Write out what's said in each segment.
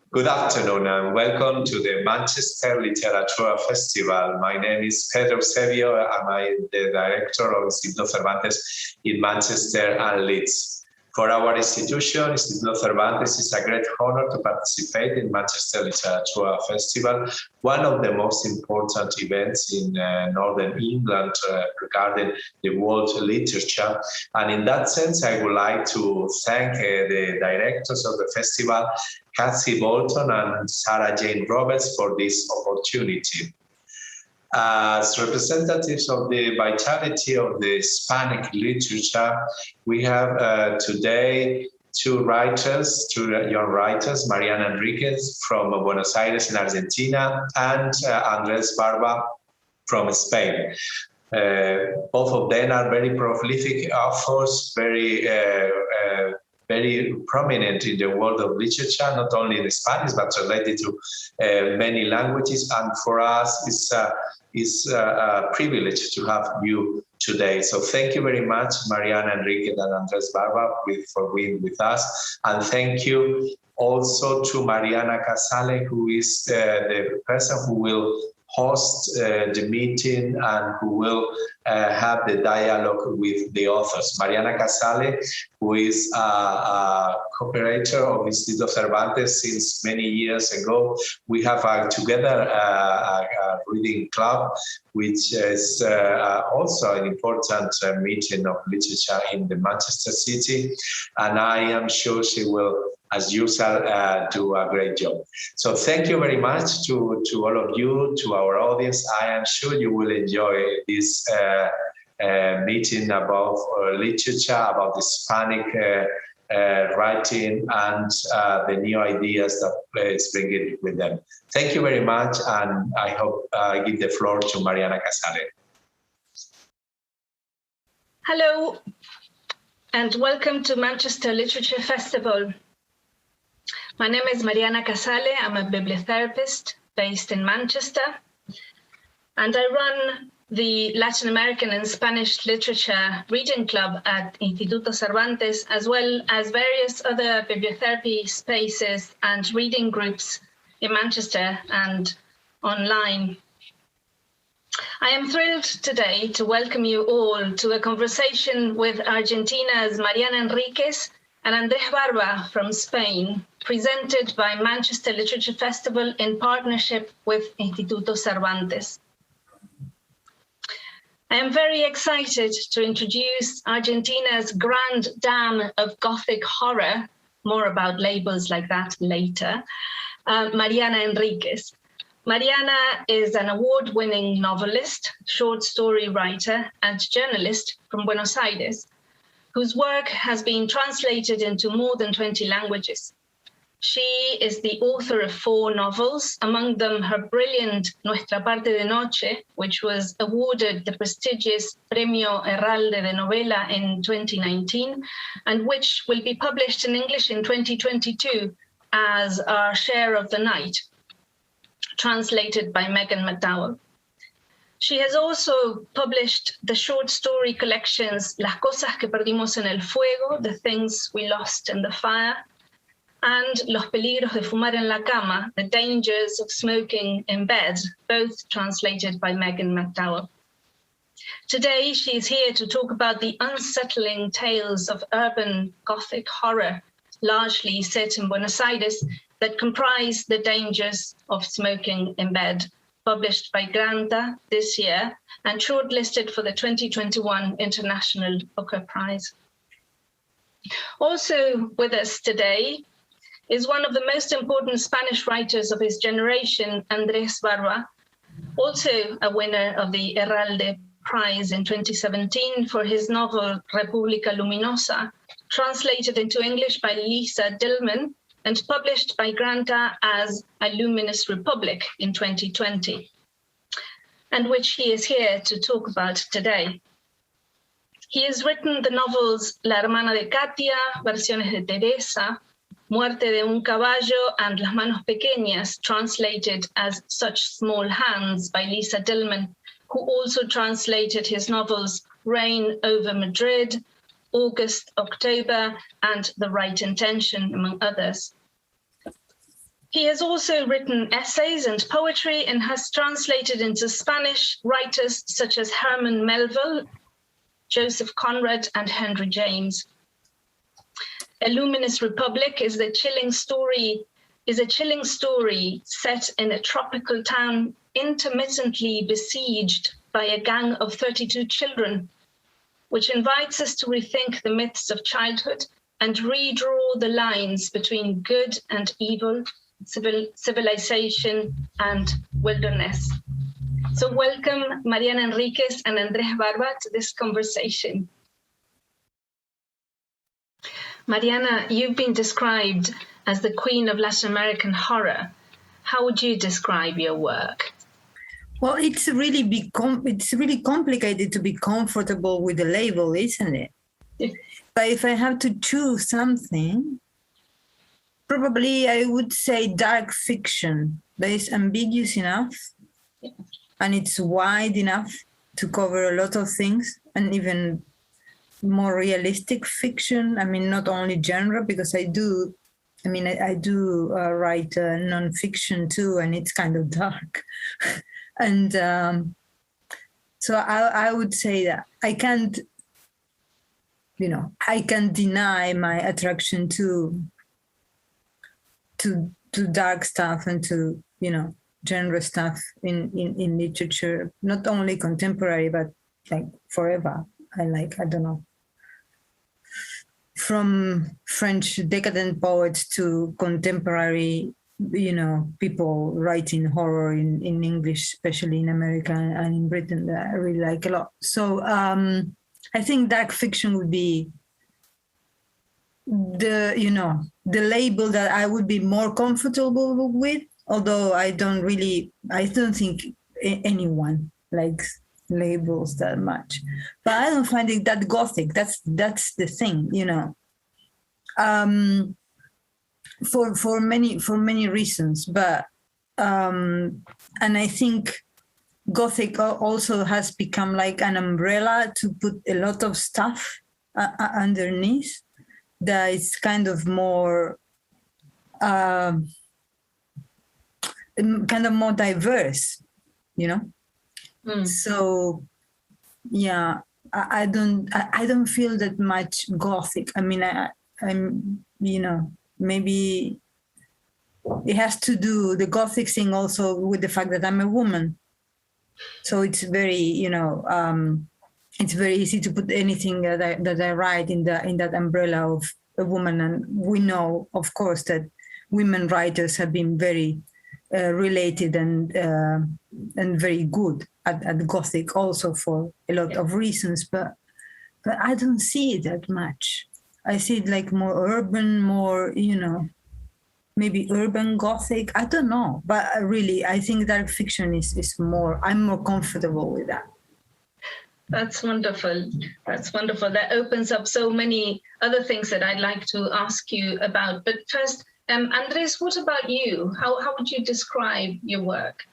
Good afternoon and welcome to the Manchester Literatura Festival. My name is Pedro Eusebio and I'm the director of Instituto Cervantes in Manchester and Leeds. For our institution, Instituto Cervantes, is a great honor to participate in Manchester Literatura Festival, one of the most important events in Northern England regarding the world literature. And in that sense, I would like to thank the directors of the festival, Kathy Bolton and Sarah Jane Roberts, for this opportunity. As representatives of the vitality of the Hispanic literature, we have today two young writers, Mariana Enriquez from Buenos Aires in Argentina and Andrés Barba from Spain. Both of them are very prolific authors, very prominent in the world of literature, not only in Spanish, but related to many languages. And for us, it's a privilege to have you today. So thank you very much, Mariana Enriquez and Andrés Barba, for being with us. And thank you also to Mariana Casale, who is the person who will host the meeting and who will have the dialogue with the authors. Mariana Casale, who is a co-operator of Instituto Cervantes since many years ago. We have together a reading club, which is also an important meeting of literature in the Manchester City. And I am sure she will, as usual, do a great job. So thank you very much to all of you, to our audience. I am sure you will enjoy this meeting about literature, about Hispanic writing and the new ideas that it's bringing with them. Thank you very much, and I hope I give the floor to Mariana Casale. Hello, and welcome to Manchester Literature Festival. My name is Mariana Casale. I'm a bibliotherapist based in Manchester, and I run the Latin American and Spanish Literature Reading Club at Instituto Cervantes, as well as various other bibliotherapy spaces and reading groups in Manchester and online. I am thrilled today to welcome you all to a conversation with Argentina's Mariana Enriquez and Andrés Barba from Spain, presented by Manchester Literature Festival in partnership with Instituto Cervantes. I am very excited to introduce Argentina's grand dame of Gothic horror, more about labels like that later, Mariana Enriquez. Mariana is an award-winning novelist, short story writer, and journalist from Buenos Aires, whose work has been translated into more than 20 languages. She is the author of 4 novels, among them her brilliant Nuestra Parte de Noche, which was awarded the prestigious Premio Herralde de Novela in 2019, and which will be published in English in 2022 as Our Share of the Night, translated by Megan McDowell. She has also published the short story collections Las Cosas que Perdimos en el Fuego, The Things We Lost in the Fire, and Los Peligros de Fumar en la Cama, The Dangers of Smoking in Bed, both translated by Megan McDowell. Today, she is here to talk about the unsettling tales of urban Gothic horror, largely set in Buenos Aires, that comprise The Dangers of Smoking in Bed, published by Granta this year and shortlisted for the 2021 International Booker Prize. Also with us today is one of the most important Spanish writers of his generation, Andrés Barba, also a winner of the Herralde Prize in 2017 for his novel República Luminosa, translated into English by Lisa Dillman and published by Granta as A Luminous Republic in 2020, and which he is here to talk about today. He has written the novels La Hermana de Katia, Versiones de Teresa, Muerte de un Caballo, and Las Manos Pequeñas, translated as Such Small Hands by Lisa Dillman, who also translated his novels Rain over Madrid, August, October, and The Right Intention, among others. He has also written essays and poetry and has translated into Spanish writers such as Herman Melville, Joseph Conrad, and Henry James. A Luminous Republic is a chilling story set in a tropical town intermittently besieged by a gang of 32 children, which invites us to rethink the myths of childhood and redraw the lines between good and evil, civilization and wilderness. So welcome Mariana Enriquez and Andrés Barba to this conversation. Mariana, you've been described as the queen of Latin American horror. How would you describe your work? Well, it's really complicated to be comfortable with the label, isn't it? Yeah. But if I have to choose something, probably I would say dark fiction. That is ambiguous enough, and it's wide enough to cover a lot of things, and even more realistic fiction. I mean, not only genre, because I do write nonfiction too, and it's kind of dark. And so I would say that I can't deny my attraction to dark stuff and to, genre stuff in literature, not only contemporary, but like forever. I don't know, from French decadent poets to contemporary, people writing horror in English, especially in America and in Britain, that I really like a lot. So I think dark fiction would be the label that I would be more comfortable with, although I don't think anyone likes labels that much, but I don't find it that gothic. That's the thing, for many reasons, but and I think gothic also has become like an umbrella to put a lot of stuff underneath that is kind of more diverse, So yeah, I don't feel that much gothic. I mean, I'm maybe it has to do, the gothic thing, also with the fact that I'm a woman. So it's very, it's very easy to put anything that I write in that umbrella of a woman. And we know, of course, that women writers have been very related and very good at gothic, also for a lot of reasons. But I don't see it that much. I see it like more urban, more, maybe urban gothic. I don't know. But really, I think dark fiction is more, I'm more comfortable with that. That's wonderful. That's wonderful. That opens up so many other things that I'd like to ask you about. But first, Andres, what about you? How would you describe your work?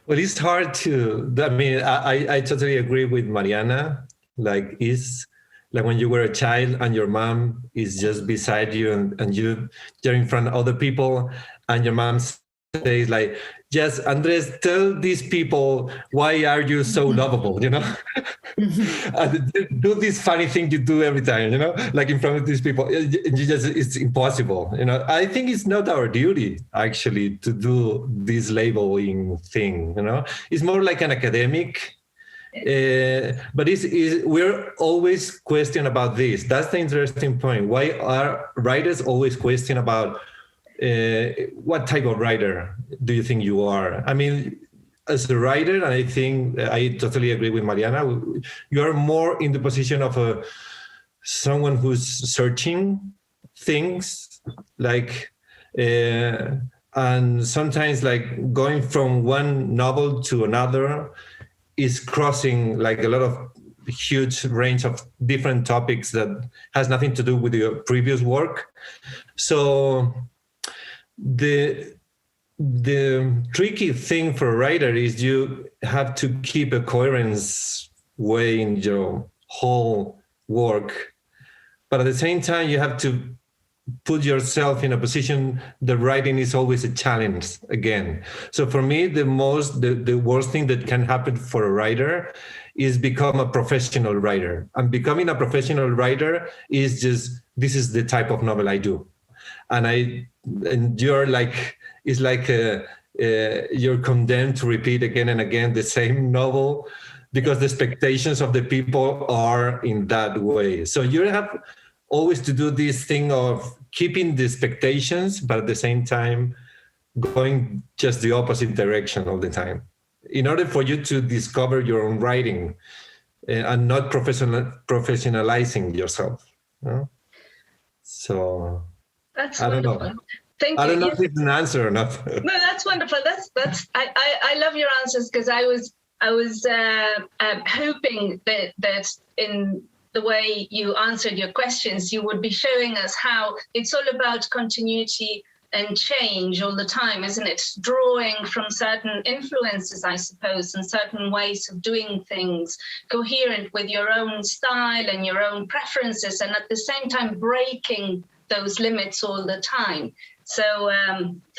Well, it's hard to, I totally agree with Mariana. Like, it's like when you were a child and your mom is just beside you and you're in front of other people and your mom says like, yes, Andres, tell these people, why are you so lovable, and do this funny thing you do every time, like in front of these people. It's impossible, I think it's not our duty actually to do this labeling thing, It's more like an academic, but we're always question about this. That's the interesting point. Why are writers always question about what type of writer do you think you are? I mean, as a writer, and I think I totally agree with Mariana, you are more in the position of someone who's searching things, like, and sometimes like going from one novel to another is crossing like a lot of huge range of different topics that has nothing to do with your previous work. So the tricky thing for a writer is you have to keep a coherence way in your whole work, but at the same time you have to put yourself in a position that writing is always a challenge again. So for me, the worst thing that can happen for a writer is become a professional writer. And becoming a professional writer is just, this is the type of novel I do. And you're like, it's like you're condemned to repeat again and again the same novel because the expectations of the people are in that way. So you have always to do this thing of keeping the expectations, but at the same time, going just the opposite direction all the time, in order for you to discover your own writing and not professionalizing yourself. You know? So that's I don't wonderful. know. Thank you. I don't know if it's an answer or not. No, that's wonderful. I love your answers, because I was hoping that in the way you answered your questions, you would be showing us how it's all about continuity and change all the time, isn't it? Drawing from certain influences, I suppose, and certain ways of doing things, coherent with your own style and your own preferences, and at the same time breaking those limits all the time. So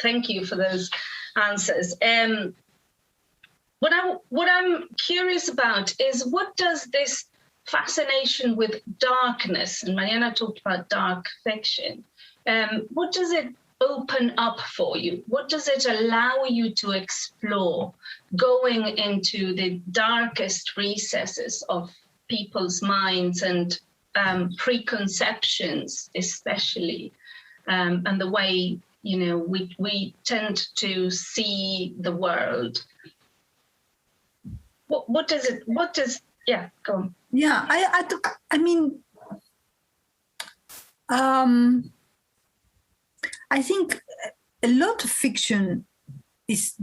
thank you for those answers. What I'm curious about is, what does this fascination with darkness, and Mariana talked about dark fiction, what does it open up for you? What does it allow you to explore, going into the darkest recesses of people's minds and preconceptions, especially, and the way, you know, we tend to see the world? What does it? What does? Yeah, go on. Yeah, I mean, I think a lot of fiction is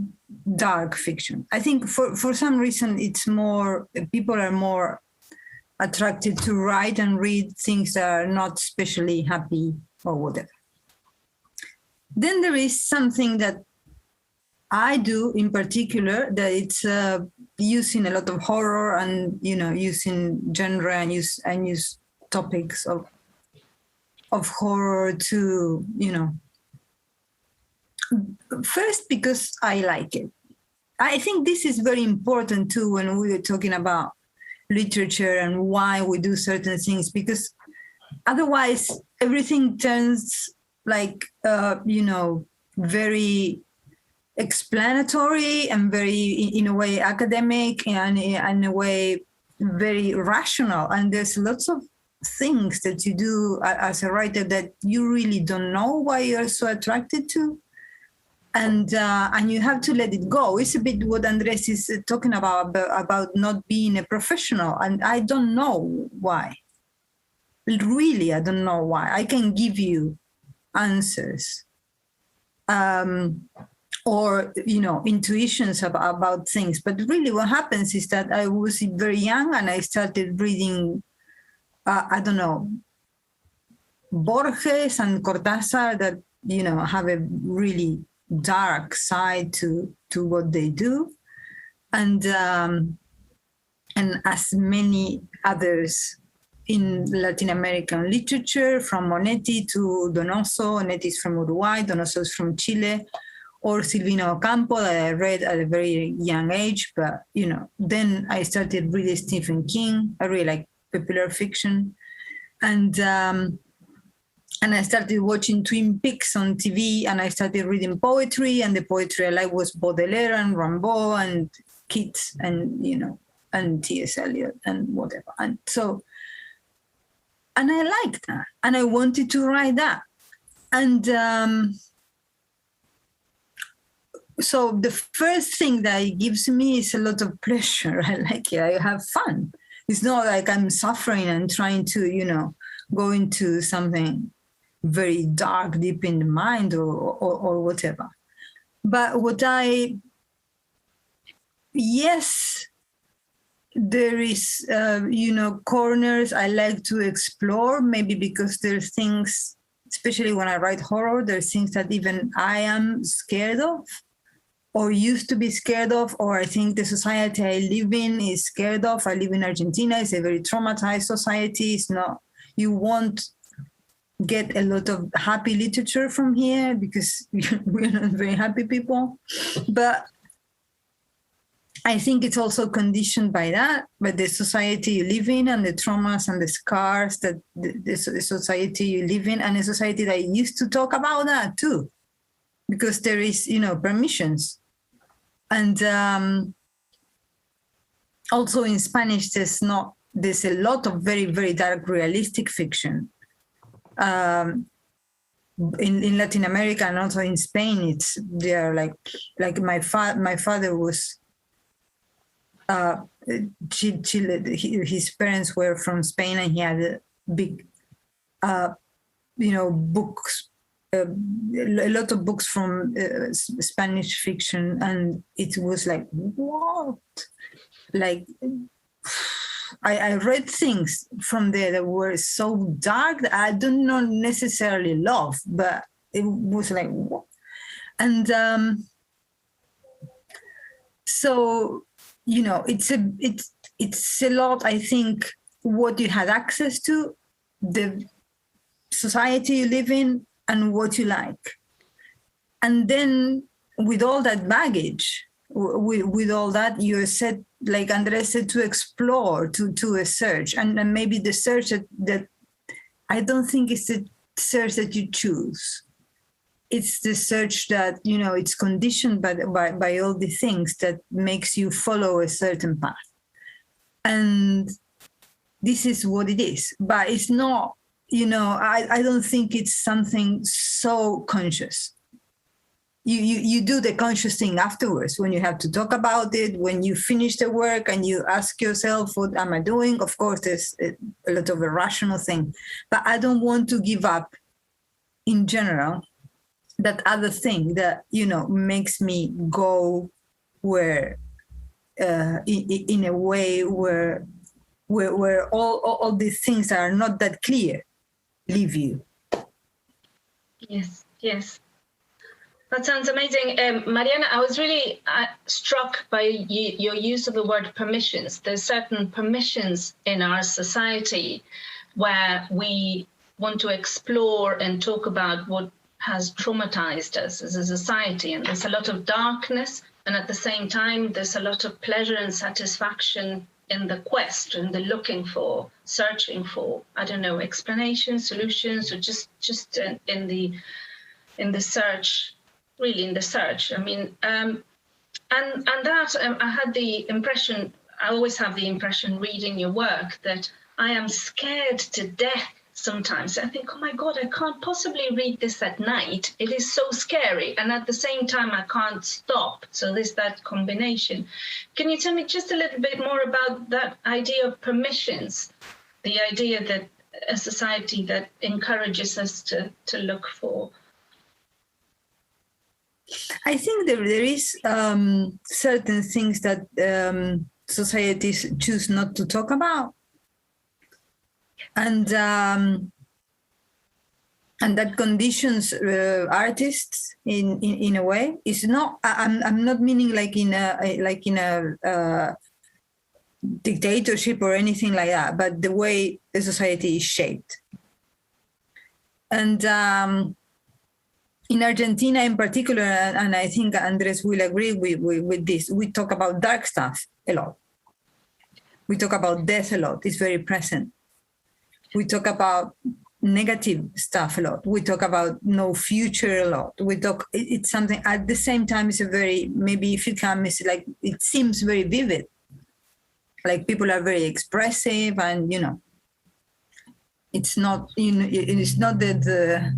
dark fiction. I think for some reason it's more, people are more attracted to write and read things that are not especially happy or whatever. Then there is something that I do in particular, that it's using a lot of horror and, you know, using genre and use topics of horror to, you know, first because I like it. I think this is very important too when we were talking about literature and why we do certain things, because otherwise everything turns like, you know, very explanatory and very, in a way, academic, and in a way very rational. And there's lots of things that you do as a writer that you really don't know why you're so attracted to, and you have to let it go. It's a bit what Andres is talking about not being a professional, and I don't know why. Really, I don't know why. I can give you answers. Or, you know, intuitions about things. But really what happens is that I was very young and I started reading, I don't know, Borges and Cortázar, that, you know, have a really dark side to what they do. And as many others in Latin American literature, from Monetti to Donoso. Monetti is from Uruguay, Donoso is from Chile, or Silvino Ocampo, that I read at a very young age. But, you know, then I started reading Stephen King. I really like popular fiction. And I started watching Twin Peaks on TV, and I started reading poetry, and the poetry I liked was Baudelaire and Rimbaud and Keats and, you know, and T.S. Eliot and whatever. And so, and I liked that, and I wanted to write that. And so the first thing that it gives me is a lot of pleasure. I like it. I have fun. It's not like I'm suffering and trying to, you know, go into something very dark, deep in the mind or whatever. But yes, there is, you know, corners I like to explore, maybe because there's things, especially when I write horror, there's things that even I am scared of, or used to be scared of, or I think the society I live in is scared of. I live in Argentina. It's a very traumatized society. It's not, you want get a lot of happy literature from here because we're not very happy people. But I think it's also conditioned by that, by the society you live in and the traumas and the scars that the society you live in, and a society that used to talk about that too, because there is, permissions. And also in Spanish, there's a lot of very, very dark realistic fiction. In Latin America and also in Spain, they are like my father was Chile. His parents were from Spain, and he had a big, books, a lot of books from Spanish fiction, and it was like, what? Like, I read things from there that were so dark that I do not necessarily love, but it was like, what? And so, it's a lot, I think, what you had access to, the society you live in, and what you like. And then with all that baggage, with all that, you're set, like Andrés said, to explore, to a search. And maybe the search that I don't think it's the search that you choose. It's the search that, it's conditioned by all the things that makes you follow a certain path. And this is what it is. But it's not, I don't think it's something so conscious. You do the conscious thing afterwards when you have to talk about it, when you finish the work and you ask yourself, what am I doing? Of course, there's a lot of a rational thing. But I don't want to give up, in general, that other thing that, makes me go where, in a way where all these things that are not that clear leave you. Yes. That sounds amazing. Mariana, I was really struck by your use of the word permissions. There's certain permissions in our society where we want to explore and talk about what has traumatized us as a society. And there's a lot of darkness. And at the same time, there's a lot of pleasure and satisfaction in the quest and the looking for, searching for, explanations, solutions, or just in the search. Really in the search. I mean, and that I had the impression, I always have the impression reading your work that I am scared to death sometimes. I think, oh my God, I can't possibly read this at night. It is so scary. And at the same time, I can't stop. So there's that combination. Can you tell me just a little bit more about that idea of permissions? The idea that a society that encourages us to look for. I think there is certain things that societies choose not to talk about, and that conditions artists in a way. It's not. I'm not meaning like in a dictatorship or anything like that, but the way the society is shaped, and. In Argentina in particular, and I think Andrés will agree with this, we talk about dark stuff a lot. We talk about death a lot. It's very present. We talk about negative stuff a lot. We talk about no future a lot. It's something at the same time, it's a very, maybe if you come, it's like, it seems very vivid. Like people are very expressive and, it's not, it's not the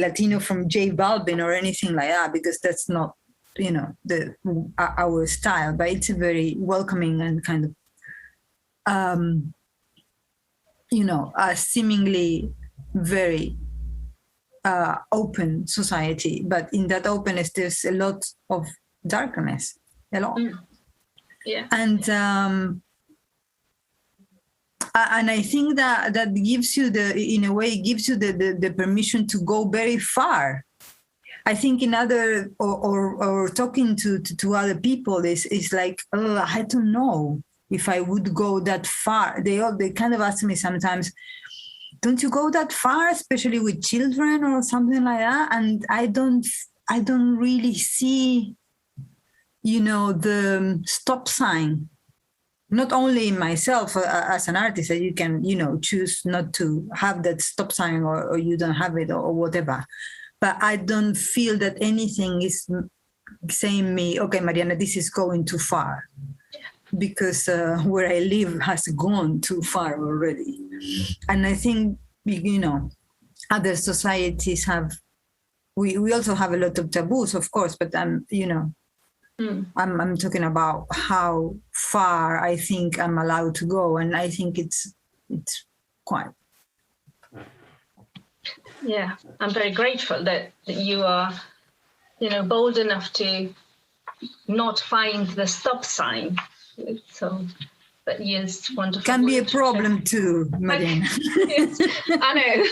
Latino from J Balvin or anything like that, because that's not, our style, but it's a very welcoming and kind of, a seemingly very open society. But in that openness, there's a lot of darkness, a lot. Yeah. And I think that gives you the permission to go very far. I think in other or talking to other people is like, oh, I don't know if I would go that far. They kind of ask me sometimes, don't you go that far, especially with children or something like that? And I don't really see, the stop sign. Not only in myself as an artist, that you can, choose not to have that stop sign, or you don't have it, or whatever. But I don't feel that anything is saying me, okay, Mariana, this is going too far, because where I live has gone too far already. And I think, other societies have, we also have a lot of taboos, of course, but I'm talking about how far I think I'm allowed to go. And I think it's quite. Yeah, I'm very grateful that you are, bold enough to not find the stop sign. So, but yes, wonderful. Can be a problem too, Mariana. Yes, I know.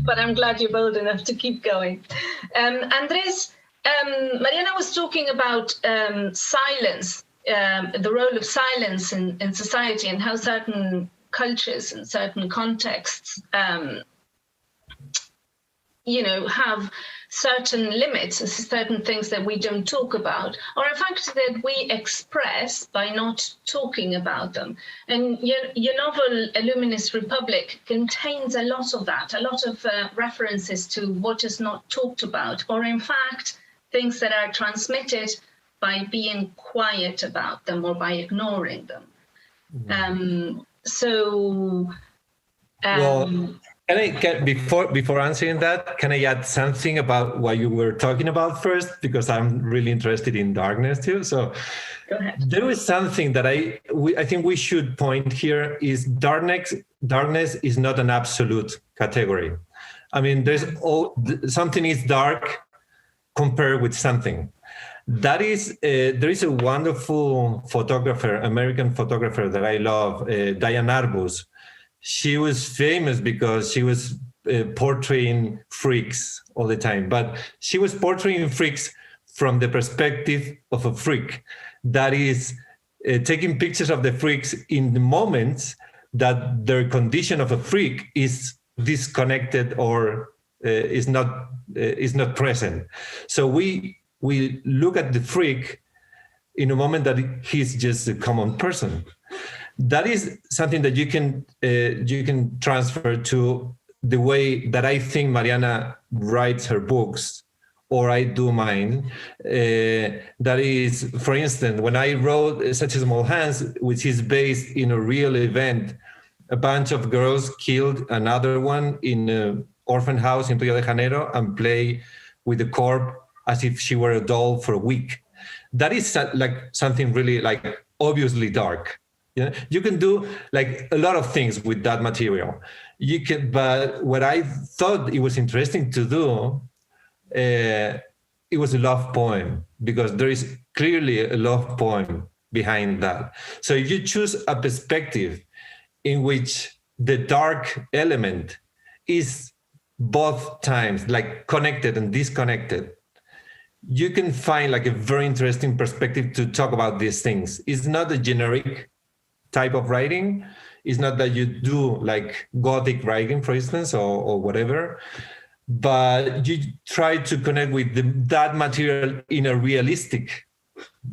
But I'm glad you're bold enough to keep going. Andrés, Mariana was talking about silence, the role of silence in society, and how certain cultures and certain contexts, have certain limits, certain things that we don't talk about, or in fact that we express by not talking about them. And your novel, A Luminous Republic, contains a lot of that, a lot of references to what is not talked about, or in fact, things that are transmitted by being quiet about them or by ignoring them. Before answering that, can I add something about what you were talking about first? Because I'm really interested in darkness too. So go ahead. There is something that I think we should point here is darkness is not an absolute category. I mean, something is dark compared with something. That is, there is a wonderful photographer, American photographer that I love, Diane Arbus. She was famous because she was portraying freaks all the time, but she was portraying freaks from the perspective of a freak. That is, taking pictures of the freaks in the moments that their condition of a freak is disconnected or is not present. So we look at the freak in a moment that he's just a common person. That is something that you can transfer to the way that I think Mariana writes her books, or I do mine. That is, for instance, when I wrote Such a Small Hands, which is based in a real event, a bunch of girls killed another one in an orphan house in Rio de Janeiro and play with the corpse as if she were a doll for a week. That is like something really like obviously dark. Yeah, you can do like a lot of things with that material. You can, but what I thought it was interesting to do, it was a love poem, because there is clearly a love poem behind that. So if you choose a perspective in which the dark element is both times like connected and disconnected, you can find like a very interesting perspective to talk about these things. It's not a generic type of writing. It's not that you do like Gothic writing, for instance, or whatever, but you try to connect with that material in a realistic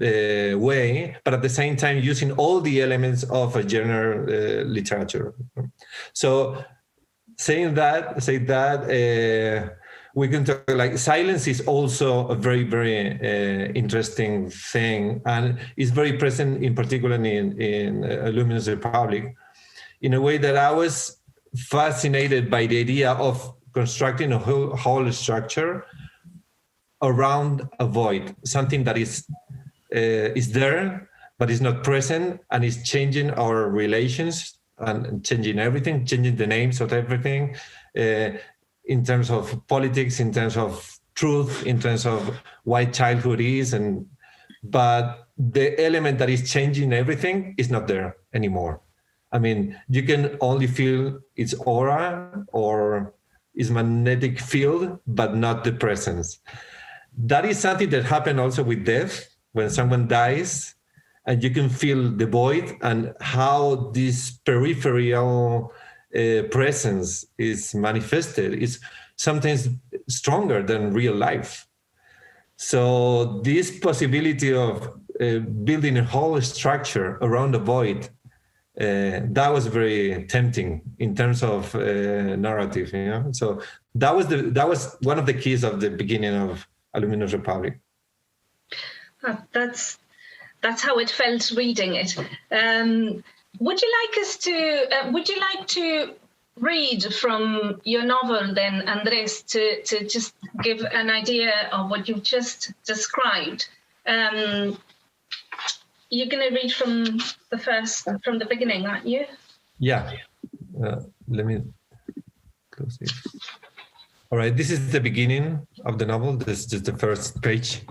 way, but at the same time using all the elements of a genre literature. So saying that, we can talk like silence is also a very, very interesting thing, and is very present in particular in A Luminous Republic, in a way that I was fascinated by the idea of constructing a whole structure around a void, something that is there, but is not present, and is changing our relations and changing everything, changing the names of everything, in terms of politics, in terms of truth, in terms of what childhood is, but the element that is changing everything is not there anymore. I mean, you can only feel its aura or its magnetic field, but not the presence. That is something that happened also with death, when someone dies, and you can feel the void and how this peripheral presence is manifested is sometimes stronger than real life. So this possibility of building a whole structure around a void, that was very tempting in terms of narrative, you know. So that was one of the keys of the beginning of A Luminous Republic. That's how it felt reading it. Would you like to read from your novel then, Andrés, to just give an idea of what you've just described? You're going to read from the beginning, aren't you? Yeah. Let me close it. All right, this is the beginning of the novel. This is just the first page.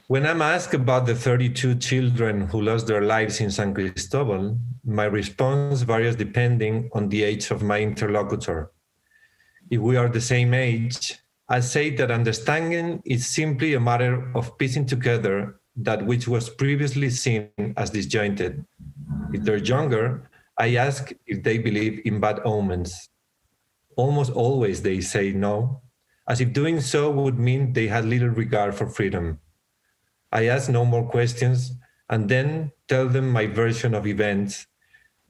When I'm asked about the 32 children who lost their lives in San Cristobal, my response varies depending on the age of my interlocutor. If we are the same age, I say that understanding is simply a matter of piecing together that which was previously seen as disjointed. If they're younger, I ask if they believe in bad omens. Almost always they say no, as if doing so would mean they had little regard for freedom. I ask no more questions and then tell them my version of events,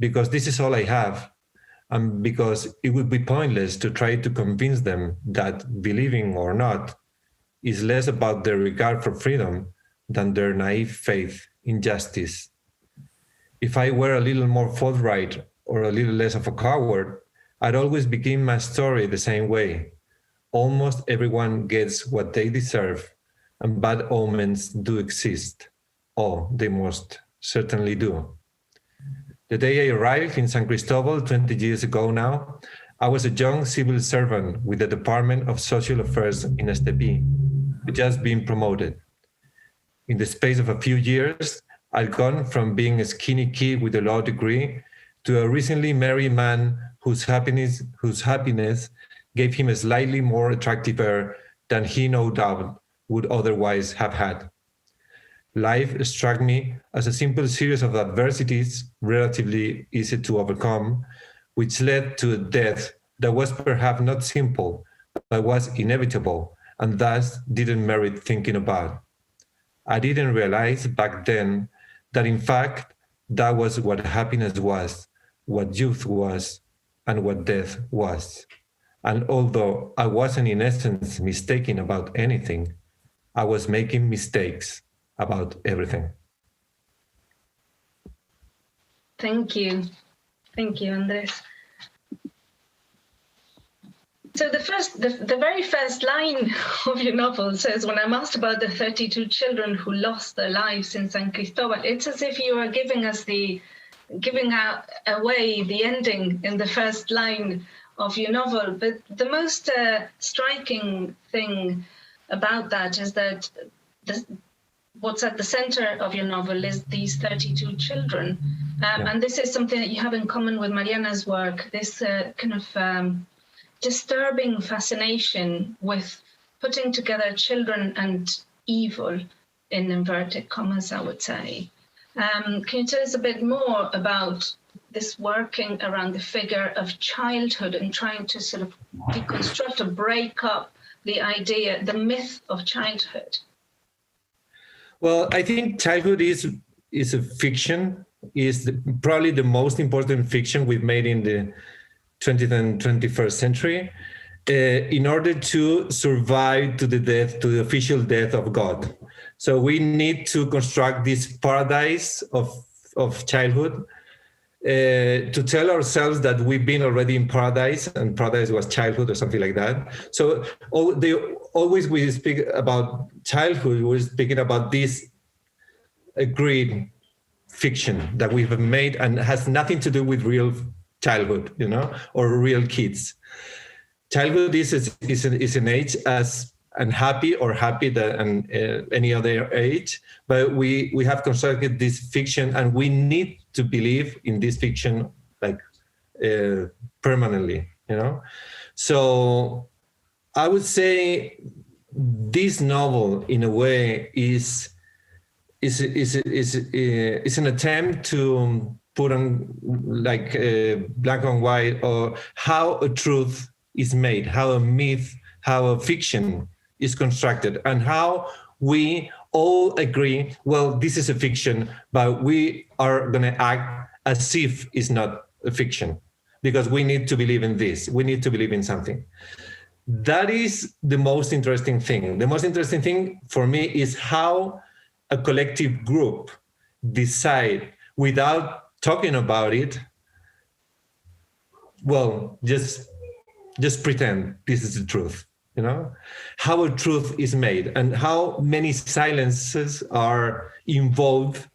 because this is all I have, and because it would be pointless to try to convince them that believing or not is less about their regard for freedom than their naive faith in justice. If I were a little more forthright or a little less of a coward, I'd always begin my story the same way. Almost everyone gets what they deserve, and bad omens do exist. Oh, they most certainly do. The day I arrived in San Cristobal 20 years ago now, I was a young civil servant with the Department of Social Affairs in Estepi, just being promoted. In the space of a few years, I'd gone from being a skinny kid with a law degree to a recently married man whose happiness gave him a slightly more attractive air than he no doubt would otherwise have had. Life struck me as a simple series of adversities, relatively easy to overcome, which led to a death that was perhaps not simple, but was inevitable, and thus didn't merit thinking about. I didn't realize back then that in fact, that was what happiness was, what youth was, and what death was. And although I wasn't in essence mistaken about anything, I was making mistakes about everything. Thank you, Andrés. So the very first line of your novel says, when I'm asked about the 32 children who lost their lives in San Cristobal, it's as if you are giving away the ending in the first line of your novel. But the most striking thing about that is that what's at the center of your novel is these 32 children. And this is something that you have in common with Mariana's work, this kind of disturbing fascination with putting together children and evil, in inverted commas, I would say. Can you tell us a bit more about this working around the figure of childhood and trying to sort of deconstruct or break up the idea, the myth of childhood? Well, I think childhood is a fiction, is probably the most important fiction we've made in the 20th and 21st century, in order to survive to the official death of God. So we need to construct this paradise of childhood to tell ourselves that we've been already in paradise, and paradise was childhood or something like that. So always we speak about childhood, we're speaking about this agreed fiction that we have made and has nothing to do with real childhood, you know, or real kids. Childhood is an age as unhappy or happy than any other age, but we have constructed this fiction, and we need to believe in this fiction like permanently, you know. So I would say this novel, in a way, is an attempt to put on like black and white, or how a truth is made, how a myth, how a fiction is constructed, and how we all agree, well, this is a fiction, but we are going to act as if it's not a fiction, because we need to believe in this, we need to believe in something. That is the most interesting thing. The most interesting thing for me is how a collective group decide without talking about it, well, just pretend this is the truth, you know? How a truth is made and how many silences are involved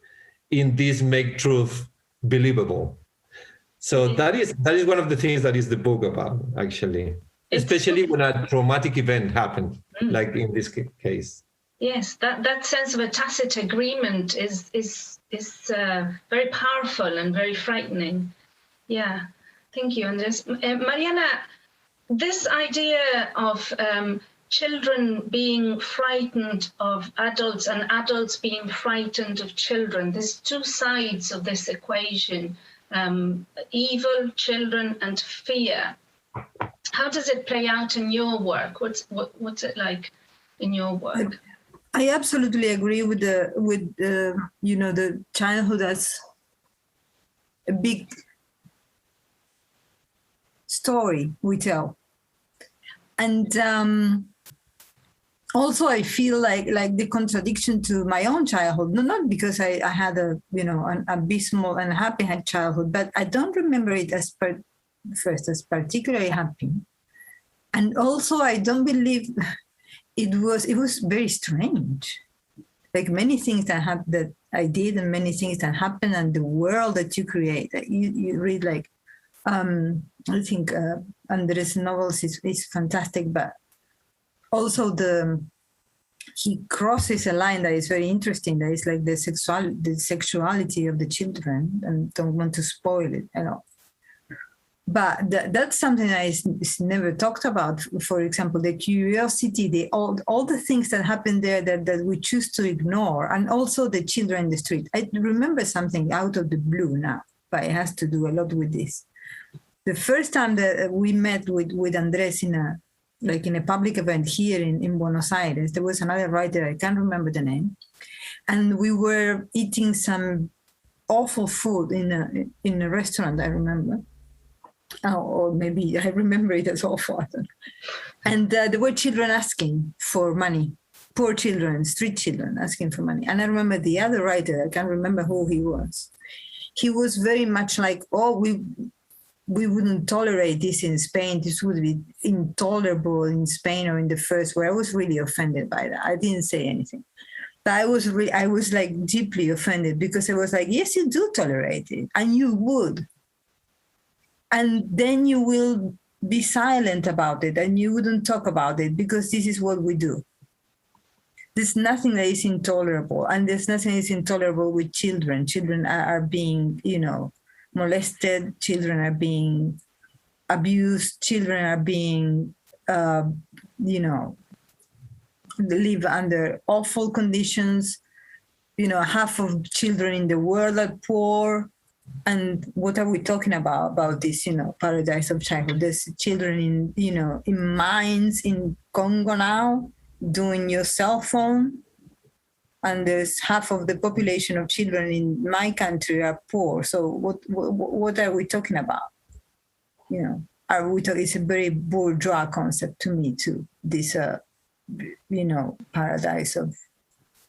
in this make truth believable. So that is one of the things that is the book about, actually. Especially when a traumatic event happened, like in this case. Yes, that sense of a tacit agreement is very powerful and very frightening. Yeah, thank you, Andrés. Mariana, this idea of children being frightened of adults and adults being frightened of children, there's two sides of this equation, evil, children, and fear. How does it play out in your work? What's it like in your work? I absolutely agree with the childhood as a big story we tell, and also I feel like the contradiction to my own childhood. Not because I had an abysmal and happy childhood, but I don't remember it as particularly happy, and also I don't believe it was very strange, like many things that I did and many things that happened, and the world that you create. You read like I think Andrés' novels is fantastic, but also he crosses a line that is very interesting, that is like the sexuality of the children, and don't want to spoil it at all. But that's something that is never talked about. For example, the curiosity, all the things that happen there that we choose to ignore, and also the children in the street. I remember something out of the blue now, but it has to do a lot with this. The first time that we met with Andrés in a public event here in Buenos Aires, there was another writer, I can't remember the name, and we were eating some awful food in a restaurant, I remember. Or maybe I remember it as awful. And there were children asking for money, poor children, street children asking for money. And I remember the other writer, I can't remember who he was. He was very much like, oh, we wouldn't tolerate this in Spain. This would be intolerable in Spain or in the first world. I was really offended by that. I didn't say anything. But I was like deeply offended, because I was like, yes, you do tolerate it, and you would. And then you will be silent about it, and you wouldn't talk about it, because this is what we do. There's nothing that is intolerable, and there's nothing that is intolerable with children. Children are being, molested. Children are being abused. Children are being, live under awful conditions. Half of children in the world are poor. And what are we talking about this, paradise of childhood? There's children in mines in Congo now doing your cell phone. And there's half of the population of children in my country are poor. So what are we talking about? It's a very bourgeois concept to me too, this, paradise of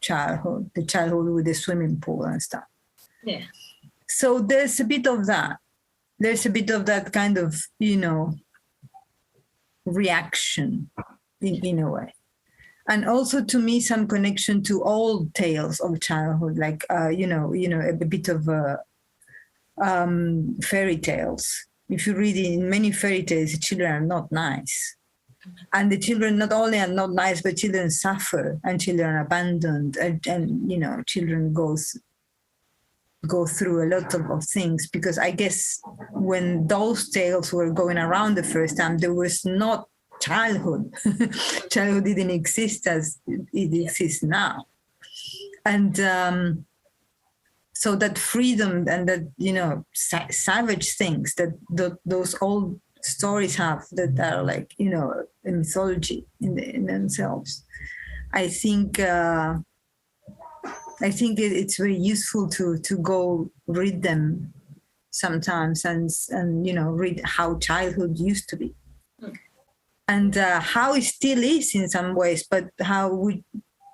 childhood, the childhood with the swimming pool and stuff. Yeah. So there's a bit of that. There's a bit of that kind of, reaction in a way. And also to me, some connection to old tales of childhood, like, a bit of fairy tales. If you read in many fairy tales, the children are not nice. And the children not only are not nice, but children suffer, and children are abandoned, and children go through a lot of things, because I guess when those tales were going around the first time, there was not childhood. Childhood didn't exist as it exists now. And So that freedom and that, savage things that those old stories have that are like, a mythology in themselves. I think it's very useful to go read them sometimes and read how childhood used to be. And how it still is in some ways, but how we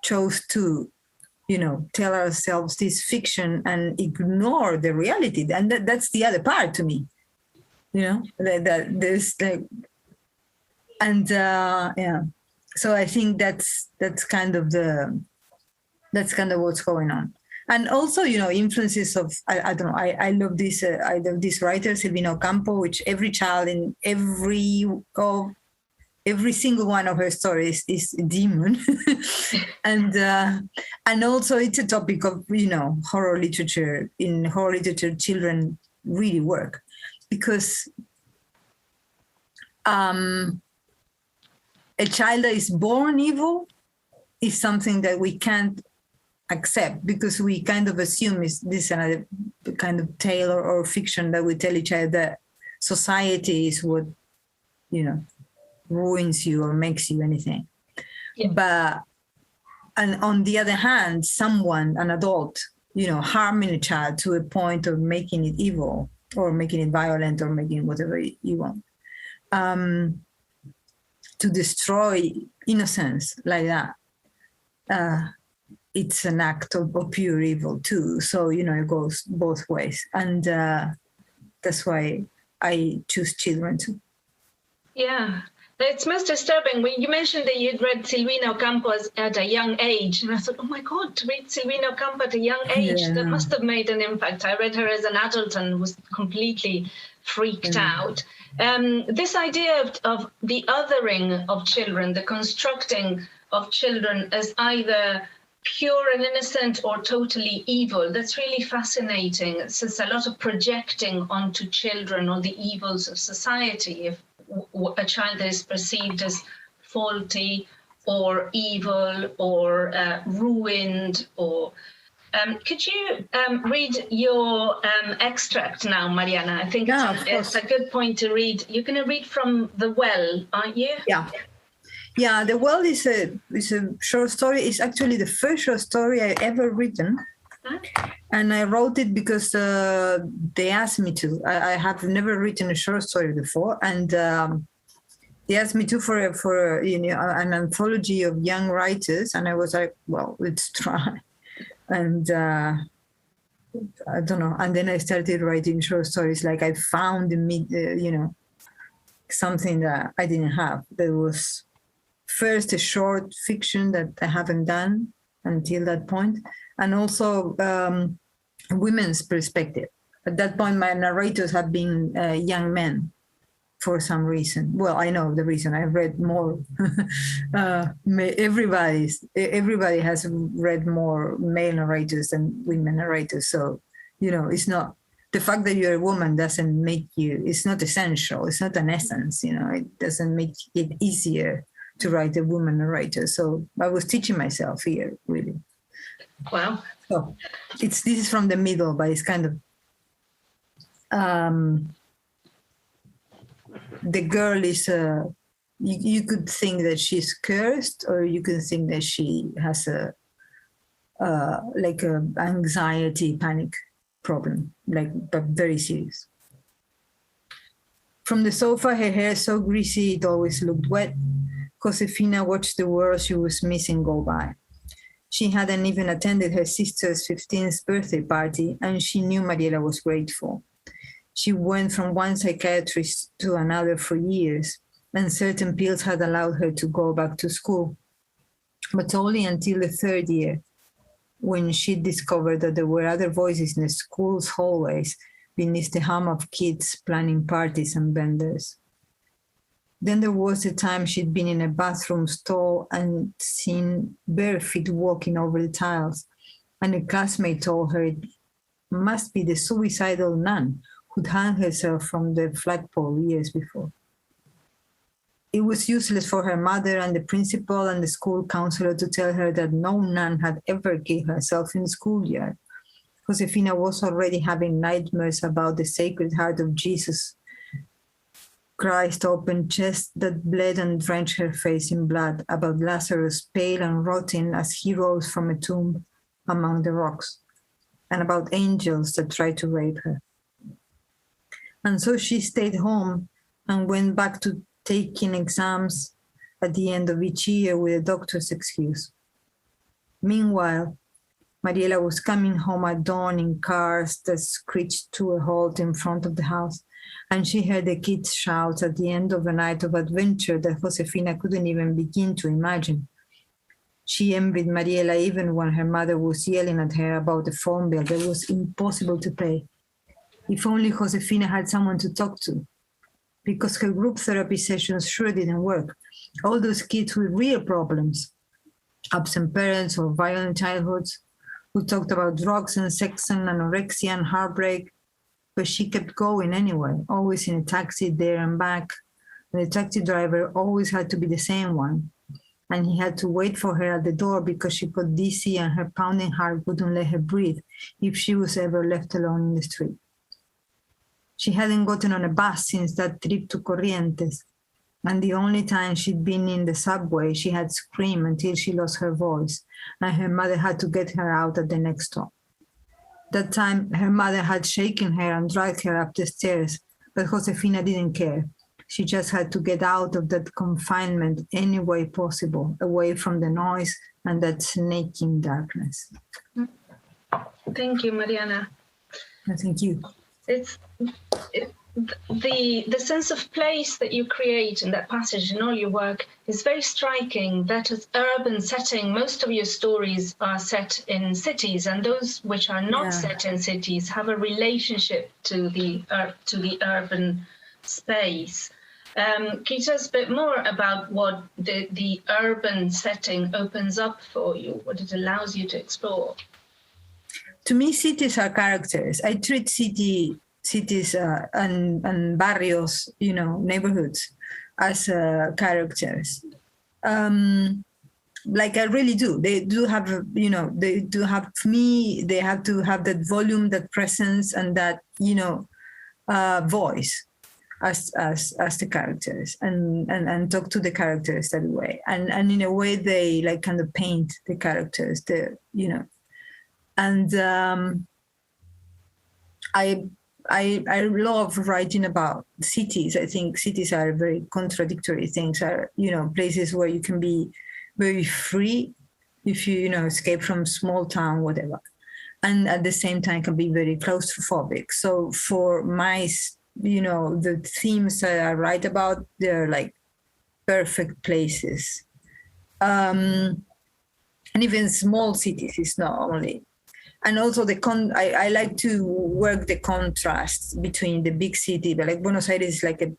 chose to, tell ourselves this fiction and ignore the reality. And that's the other part to me, that there's like, and yeah. So I think that's kind of what's going on. And also, influences of, I don't know, I love this writer, Silvina Ocampo, which every child in every single one of her stories is a demon. and also it's a topic of, horror literature. In horror literature, children really work because a child that is born evil is something that we can't accept because we kind of assume is this another kind of tale or fiction that we tell each other that society is what, ruins you or makes you anything. Yeah. And on the other hand, an adult, harming a child to a point of making it evil or making it violent or making whatever you want, to destroy innocence like that, it's an act of pure evil too. So, it goes both ways. And that's why I choose children too. Yeah. It's most disturbing. When you mentioned that you'd read Silvina Ocampo at a young age, and I thought, oh my God, to read Silvina Ocampo at a young age, that must have made an impact. I read her as an adult and was completely freaked out. This idea of the othering of children, the constructing of children as either pure and innocent or totally evil, that's really fascinating. It's a lot of projecting onto children or the evils of society. If a child is perceived as faulty or evil or ruined, or could you read your extract now, Mariana? I think it's a good point to read. You're going to read from The Well, aren't you? Yeah. The Well is a short story. It's actually the first short story I ever written. And I wrote it because they asked me to. I have never written a short story before, and they asked me to for an anthology of young writers, and I was like, well, let's try. And I don't know. And then I started writing short stories. Like I found something that I didn't have. There was first a short fiction that I haven't done until that point. And also women's perspective. At that point, my narrators have been young men for some reason. Well, I know the reason. I've read more. Everybody has read more male narrators than women narrators. So, it's not, the fact that you're a woman doesn't make you, it's not essential. It's not an essence, it doesn't make it easier to write a woman narrator. So I was teaching myself here, really. Wow. So this is from the middle, but it's kind of the girl is you could think that she's cursed, or you could think that she has a anxiety, panic problem, but very serious. From the sofa, her hair so greasy it always looked wet. Josefina watched the world she was missing go by. She hadn't even attended her sister's 15th birthday party, and she knew Mariela was grateful. She went from one psychiatrist to another for years, and certain pills had allowed her to go back to school, but only until the third year, when she discovered that there were other voices in the school's hallways beneath the hum of kids planning parties and vendors. Then there was the time she'd been in a bathroom stall and seen bare feet walking over the tiles, and a classmate told her it must be the suicidal nun who'd hung herself from the flagpole years before. It was useless for her mother and the principal and the school counselor to tell her that no nun had ever killed herself in the schoolyard. Josefina was already having nightmares about the Sacred Heart of Jesus Christ open chest that bled and drenched her face in blood, about Lazarus pale and rotting as he rose from a tomb among the rocks, and about angels that tried to rape her. And so she stayed home and went back to taking exams at the end of each year with a doctor's excuse. Meanwhile, Mariela was coming home at dawn in cars that screeched to a halt in front of the house, and she heard the kids shout at the end of a night of adventure that Josefina couldn't even begin to imagine. She envied Mariela even when her mother was yelling at her about the phone bill that was impossible to pay. If only Josefina had someone to talk to, because her group therapy sessions sure didn't work. All those kids with real problems, absent parents or violent childhoods, who talked about drugs and sex and anorexia and heartbreak, but she kept going anyway, always in a taxi there and back. And the taxi driver always had to be the same one. And he had to wait for her at the door because she got dizzy and her pounding heart wouldn't let her breathe if she was ever left alone in the street. She hadn't gotten on a bus since that trip to Corrientes. And the only time she'd been in the subway, she had screamed until she lost her voice, and her mother had to get her out at the next stop. That time, her mother had shaken her and dragged her up the stairs, but Josefina didn't care. She just had to get out of that confinement any way possible, away from the noise and that snaking darkness. Thank you, Mariana. Thank you. The sense of place that you create in that passage in all your work is very striking. That is urban setting. Most of your stories are set in cities, and those which are not set in cities have a relationship to the urban space. Can you tell us a bit more about what the urban setting opens up for you, what it allows you to explore? To me, cities are characters. I treat cities and barrios, neighborhoods, as characters. Like I really do. They do have, they do have me. They have to have that volume, that presence, and that, voice as the characters, and talk to the characters that way. And in a way, they like kind of paint the characters. And I love writing about cities. I think cities are very contradictory things, are, places where you can be very free if you, escape from small town, whatever. And at the same time can be very claustrophobic. So for my, the themes that I write about, they're like perfect places. And even small cities is not only. And also I like to work the contrast between the big city, but like Buenos Aires is like a,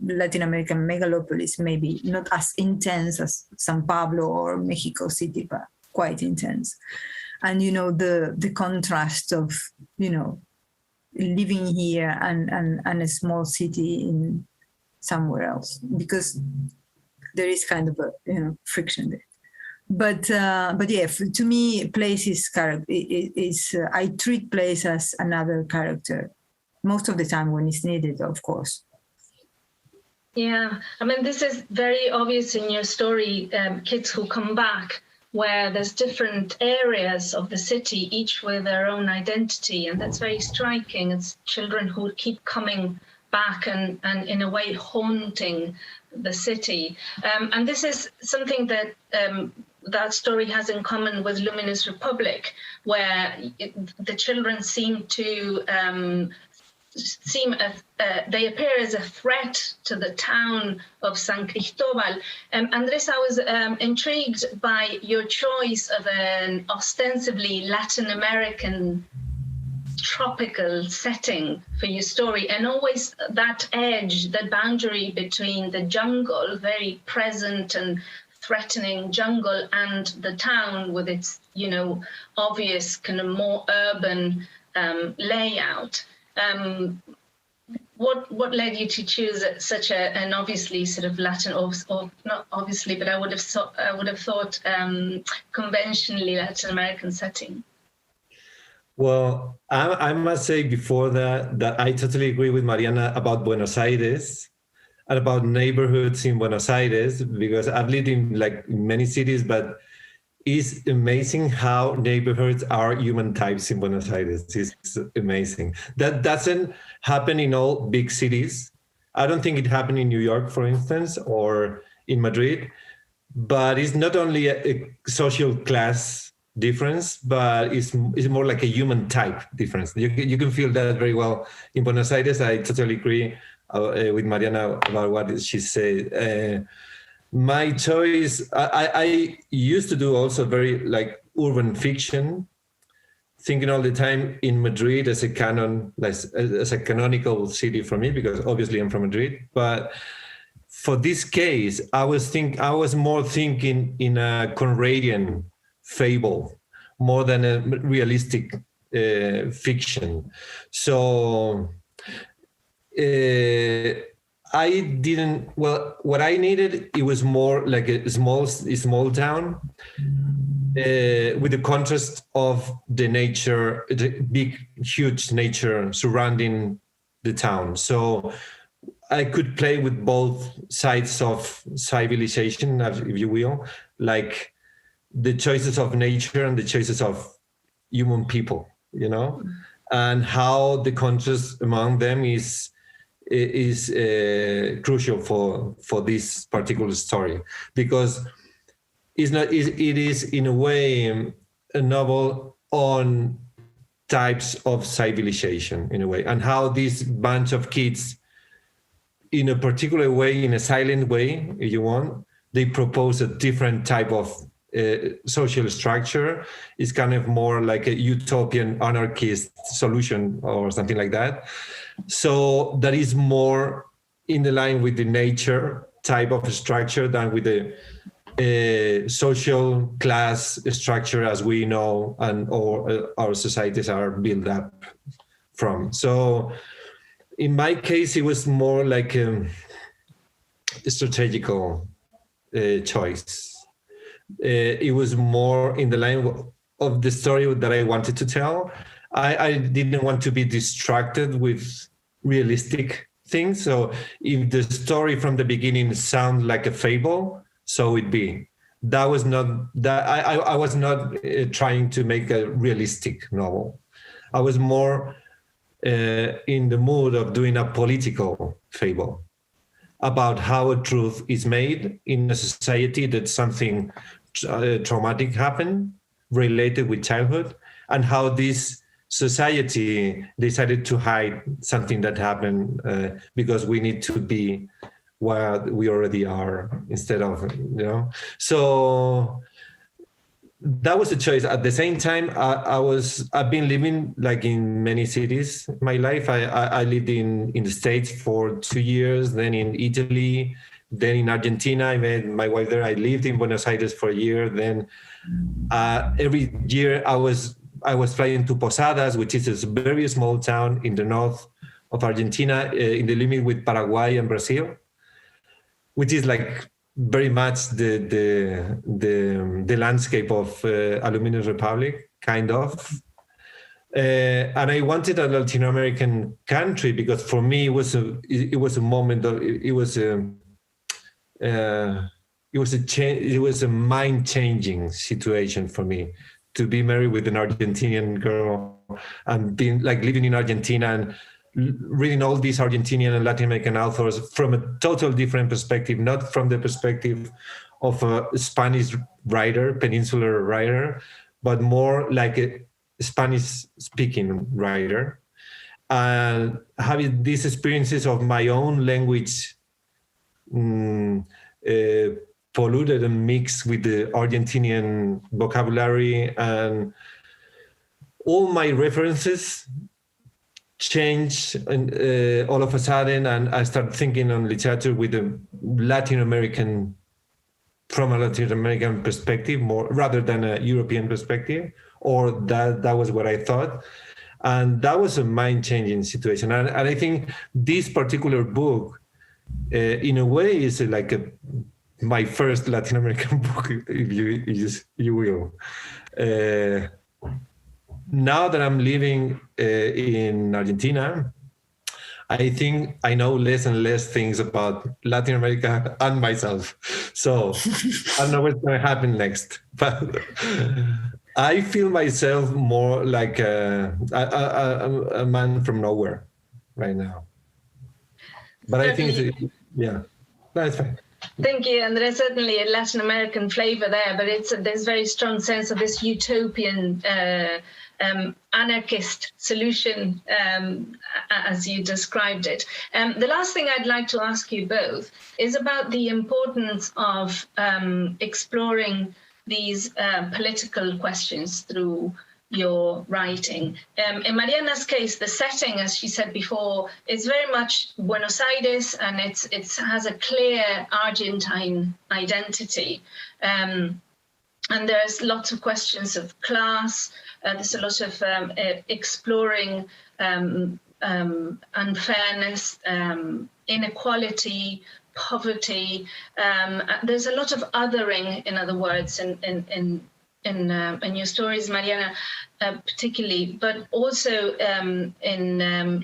Latin American megalopolis, maybe not as intense as Sao Paulo or Mexico City, but quite intense. And, the contrast of, living here and a small city in somewhere else, because there is kind of a, friction there. But yeah, to me, place is I treat place as another character most of the time when it's needed, of course. Yeah, I mean, this is very obvious in your story, Kids Who Come Back, where there's different areas of the city, each with their own identity, and that's very striking. It's children who keep coming back and in a way haunting the city. And this is something that that story has in common with Luminous Republic, where the children seem to they appear as a threat to the town of San Cristobal. Andres, I was intrigued by your choice of an ostensibly Latin American tropical setting for your story, and always that edge, that boundary between the jungle, very present and threatening jungle, and the town with its, obvious kind of more urban layout. What led you to choose such an obviously sort of Latin, or not obviously, but I would have thought conventionally Latin American setting? Well, I must say before that I totally agree with Mariana about Buenos Aires and about neighborhoods in Buenos Aires, because I've lived in like many cities, but it's amazing how neighborhoods are human types in Buenos Aires. It's amazing. That doesn't happen in all big cities. I don't think it happened in New York, for instance, or in Madrid, but it's not only a social class difference, but it's more like a human type difference. You can feel that very well in Buenos Aires. I totally agree with Mariana about what she said. My choice, I used to do also very like urban fiction, thinking all the time in Madrid as a canon, like as a canonical city for me, because obviously I'm from Madrid. But for this case, I was more thinking in a Conradian fable more than a realistic fiction. So I didn't, well, what I needed, it was more like a small town with the contrast of the nature, the big, huge nature surrounding the town. So I could play with both sides of civilization, if you will, like the choices of nature and the choices of human people, you know, and how the contrast among them is crucial for this particular story, because it is in a way a novel on types of civilization in a way, and how this bunch of kids in a particular way, in a silent way, if you want, they propose a different type of social structure. Is kind of more like a utopian anarchist solution or something like that. So that is more in the line with the nature type of structure than with the social class structure as we know and or our societies are built up from. So in my case, it was more like a strategical choice. It was more in the line of the story that I wanted to tell. I didn't want to be distracted with realistic things. So if the story from the beginning sounded like a fable, so it be. That was not that I was not trying to make a realistic novel. I was more in the mood of doing a political fable about how a truth is made in a society that something traumatic happened related with childhood, and how this society decided to hide something that happened because we need to be what we already are instead of, you know. So that was a choice. At the same time, I've been living like in many cities in my life. I lived in the States for 2 years, then in Italy, then in Argentina. I met my wife there. I lived in Buenos Aires for a year. Then every year I was flying to Posadas, which is a very small town in the north of Argentina, in the limit with Paraguay and Brazil, which is like very much the landscape of A Luminous Republic, kind of. And I wanted a Latin American country because for me it was a moment of it was a mind-changing situation for me to be married with an Argentinian girl and being like living in Argentina and reading all these Argentinian and Latin American authors from a total different perspective, not from the perspective of a Spanish writer, peninsular writer, but more like a Spanish-speaking writer. And having these experiences of my own language polluted and mixed with the Argentinian vocabulary, and all my references changed all of a sudden, and I started thinking on literature with a from a Latin American perspective, more rather than a European perspective, or that was what I thought. And that was a mind-changing situation. And I think this particular book, in a way, is like my first Latin American book, if you will. now that I'm living in Argentina, I think I know less and less things about Latin America and myself. So I don't know what's going to happen next. But I feel myself more like a man from nowhere right now. But Certainly. I think, that's fine. Thank you, and there's certainly a Latin American flavor there, but there's very strong sense of this utopian anarchist solution, as you described it. The last thing I'd like to ask you both is about the importance of exploring these political questions through your writing. In Mariana's case, the setting, as she said before, is very much Buenos Aires, and it has a clear Argentine identity. And there's lots of questions of class. There's a lot of exploring unfairness, inequality, poverty. There's a lot of othering, in other words, in your stories, Mariana, particularly, but also in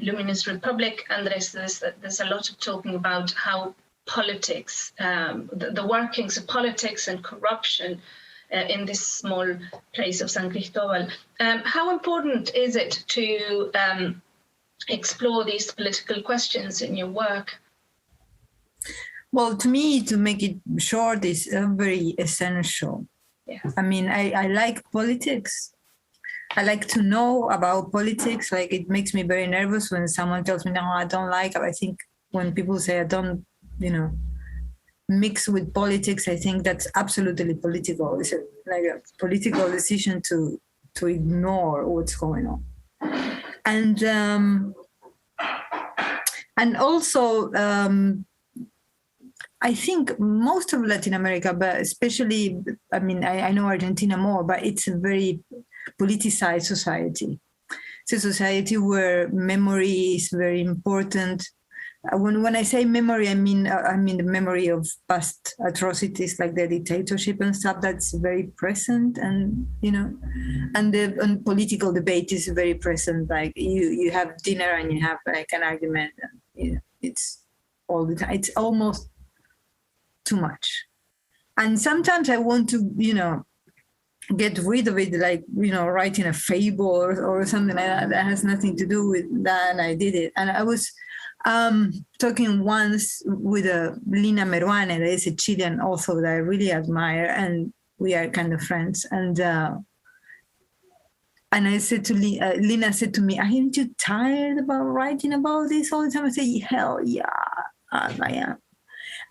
Luminous Republic, Andrés, there's a lot of talking about how politics, the workings of politics and corruption in this small place of San Cristobal. How important is it to explore these political questions in your work? Well, to me, to make it short, is very essential. Yeah. I mean, I like politics. I like to know about politics. Like, it makes me very nervous when someone tells me, no, I don't like it. I think when people say I don't, mix with politics, I think that's absolutely political. It's like a political decision to ignore what's going on. And also, I think most of Latin America, but especially, I mean, I know Argentina more, but it's a very politicized society. It's a society where memory is very important. When I say memory, I mean the memory of past atrocities like the dictatorship and stuff. That's very present, and and political debate is very present. Like you have dinner and you have like an argument, and it's all the time. It's almost too much. And sometimes I want to, get rid of it, like, writing a fable or something like that. That has nothing to do with that. And I did it. And I was talking once with Lina Meruane, that is a Chilean author that I really admire. And we are kind of friends. And I said to Lina said to me, aren't you tired about writing about this all the time? I said, hell yeah, I am.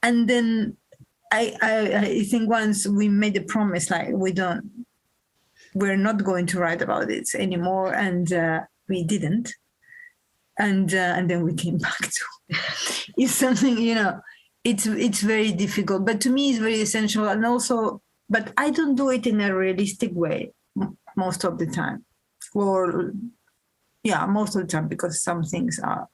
And then I think once we made a promise, like we're not going to write about it anymore, and we didn't. And then we came back to it's something, it's very difficult, but to me it's very essential. And also, but I don't do it in a realistic way most of the time, most of the time, because some things are.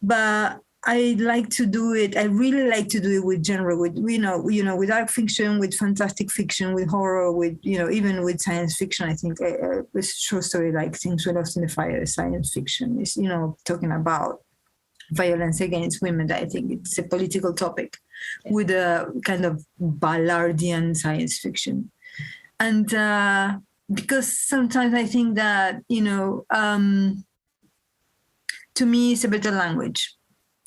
But I like to do it. I really like to do it with genre, with with art fiction, with fantastic fiction, with horror, with even with science fiction. I think a short story like Things We Lost in the Fire, science fiction, is talking about violence against women. I think it's a political topic with a kind of Ballardian science fiction, and because sometimes I think that to me it's a better language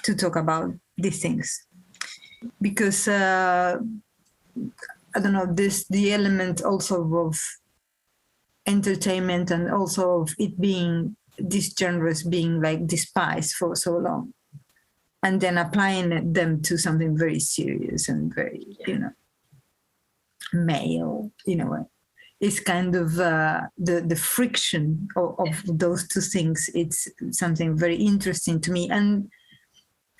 to talk about these things, because I don't know, the element also of entertainment, and also of it being these genres being like despised for so long, and then applying them to something very serious and very male in a way. It's kind of the friction of those two things. It's something very interesting to me, and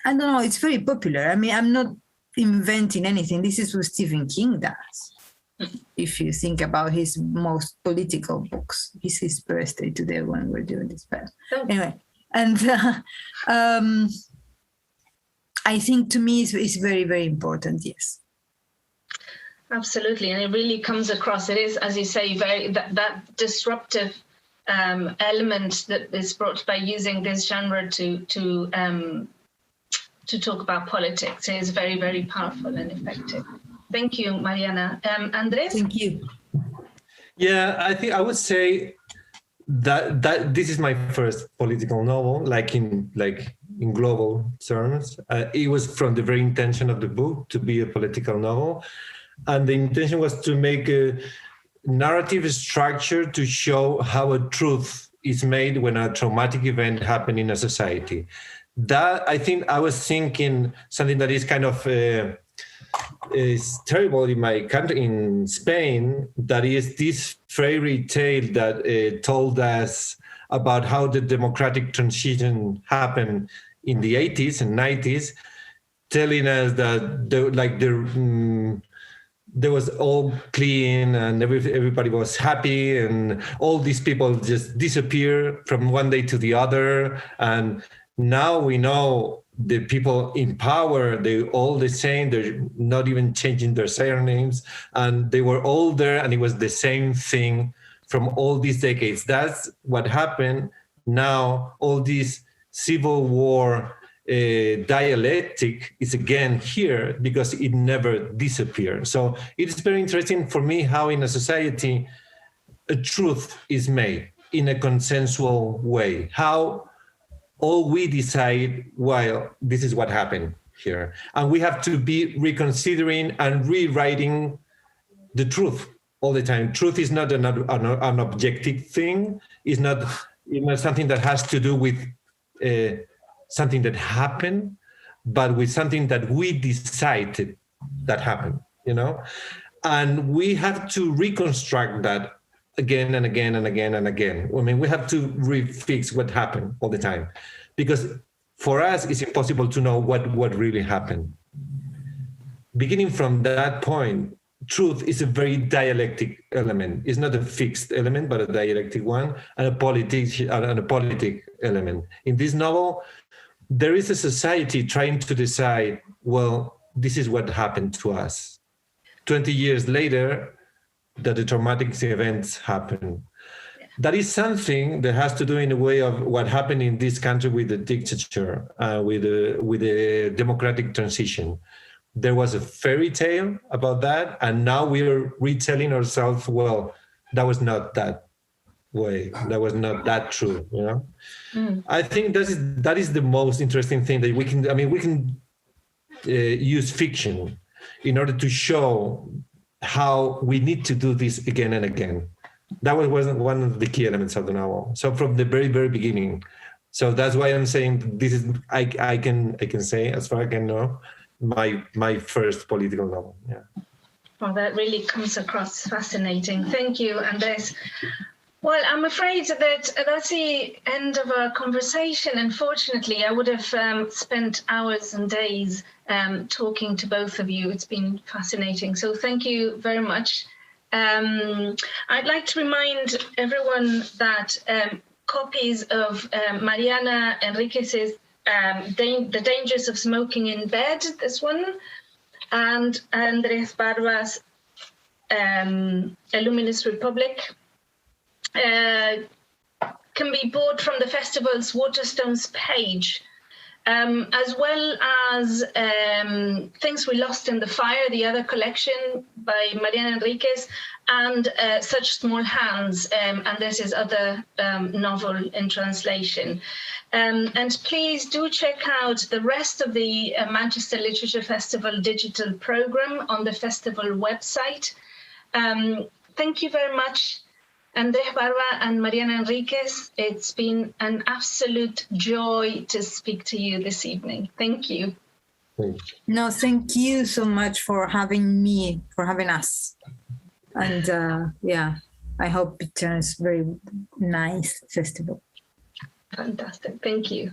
I don't know, it's very popular. I mean, I'm not inventing anything. This is what Stephen King does. If you think about his most political books, it's his birthday today when we're doing this. But anyway, and I think to me it's very, very important, yes. Absolutely, and it really comes across. It is, as you say, very that disruptive element that is brought by using this genre to talk about politics is very, very powerful and effective. Thank you, Mariana. Andrés? Thank you. Yeah, I think I would say that this is my first political novel, like in global terms. It was from the very intention of the book to be a political novel, and the intention was to make a narrative structure to show how a truth is made when a traumatic event happened in a society. That, I think, I was thinking something that is kind of is terrible in my country, in Spain, that is this fairy tale that told us about how the democratic transition happened in the 80s and 90s, telling us that there was all clean and everybody was happy and all these people just disappear from one day to the other. And now we know the people in power, they're all the same. They're not even changing their surnames. And they were all there, and it was the same thing from all these decades. That's what happened. Now, all this civil war dialectic is again here because it never disappeared. So it is very interesting for me how in a society, a truth is made in a consensual way. How all we decide, well, this is what happened here. And we have to be reconsidering and rewriting the truth all the time. Truth is not an objective thing. It's not something that has to do with something that happened, but with something that we decided that happened, And we have to reconstruct that again and again and again and again. I mean, we have to refix what happened all the time, because for us, it's impossible to know what really happened. Beginning from that point, truth is a very dialectic element. It's not a fixed element, but a dialectic one, and a politic element. In this novel, there is a society trying to decide, well, this is what happened to us. 20 years later, that the traumatic events happen. That is something that has to do in a way of what happened in this country with the dictature, with the democratic transition. There was a fairy tale about that, and now we are retelling ourselves, well, that was not that way. That was not that true, I think that is the most interesting thing that we can use fiction in order to show how we need to do this again and again. That was one of the key elements of the novel. So from the very, very beginning. So that's why I'm saying this is, I can say, as far as I can know, my first political novel. Yeah. Well, that really comes across fascinating. Thank you, Andrés. Well, I'm afraid that that's the end of our conversation. Unfortunately, I would have spent hours and days talking to both of you. It's been fascinating. So thank you very much. I'd like to remind everyone that copies of Mariana Enriquez's The Dangers of Smoking in Bed, this one, and Andrés Barba's A Luminous Republic, can be bought from the festival's Waterstones page, as well as Things We Lost in the Fire, the other collection by Mariana Enriquez, and Such Small Hands, and this is other novel in translation. And please do check out the rest of the Manchester Literature Festival digital program on the festival website. Thank you very much, Andrés Barba and Mariana Enriquez. It's been an absolute joy to speak to you this evening. Thank you. No, thank you so much for having me, for having us. And yeah, I hope it turns very nice festival. Fantastic. Thank you.